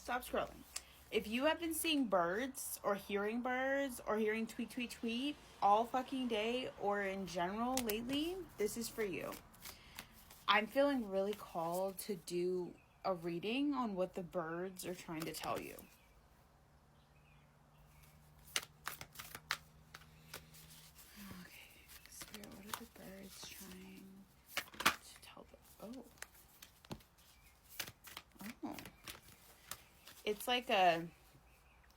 Stop scrolling. If you have been seeing birds or hearing tweet, tweet, tweet all fucking day or in general lately, this is for you. I'm feeling really called to do a reading on what the birds are trying to tell you. Okay, Spirit, what are the birds trying to tell them? Oh. It's like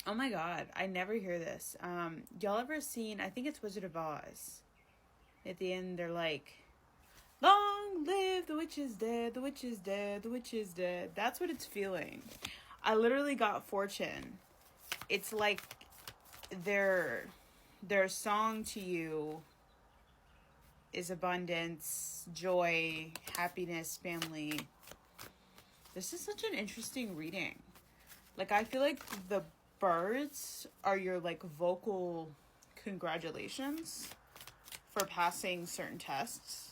oh my god, I never hear this. Y'all ever seen, I think it's Wizard of Oz. At the end, they're like, long live the witch is dead, the witch is dead, the witch is dead. That's what it's feeling. I literally got Fortune. It's like their song to you is abundance, joy, happiness, family. This is such an interesting reading. Like, I feel like the birds are your, like, vocal congratulations for passing certain tests.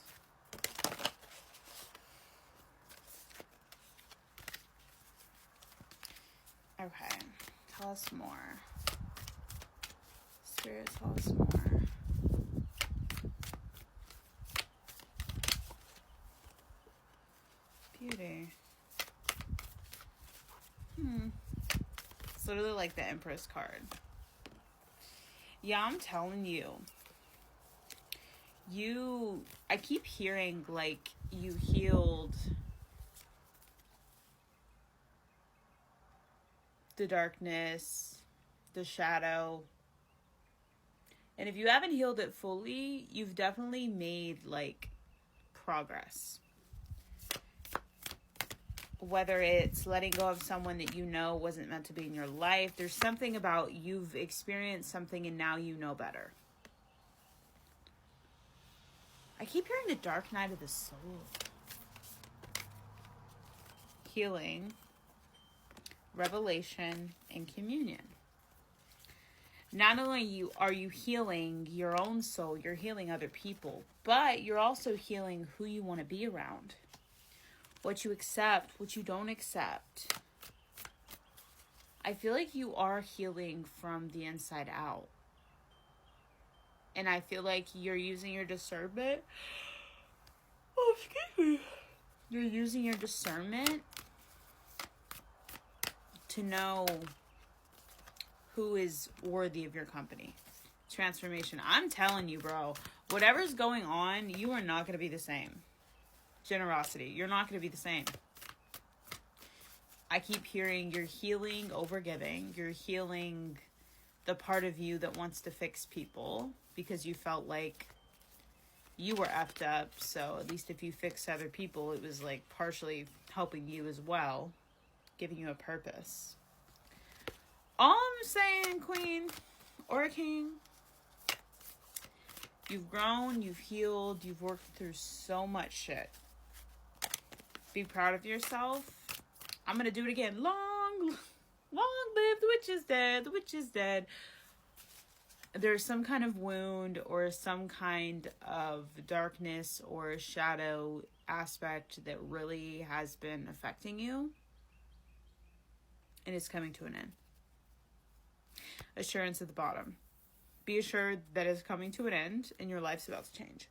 Okay, tell us more. Spirit, tell us more. Beauty. It's literally like the Empress card. Yeah, I'm telling you. I keep hearing like you healed the darkness, the shadow. And if you haven't healed it fully, you've definitely made like progress. Whether it's letting go of someone that you know wasn't meant to be in your life, there's something about you've experienced something and now you know better. I keep hearing the dark night of the soul. Healing, revelation, and communion. Not only are you healing your own soul, you're healing other people, but you're also healing who you want to be around. What you accept, what you don't accept. I feel like you are healing from the inside out. And I feel like you're using your discernment. Oh, excuse me. You're using your discernment to know who is worthy of your company. Transformation. I'm telling you, bro. Whatever's going on, you are not going to be the same. Generosity. You're not going to be the same. I keep hearing you're healing over giving. You're healing the part of you that wants to fix people because you felt like you were effed up. So at least if you fix other people, it was like partially helping you as well, giving you a purpose. All I'm saying, Queen or King, you've grown, you've healed, you've worked through so much shit. Be proud of yourself. I'm going to do it again. Long live the witch is dead. The witch is dead. There's some kind of wound or some kind of darkness or shadow aspect that really has been affecting you. And it's coming to an end. Assurance at the bottom. Be assured that it's coming to an end and your life's about to change.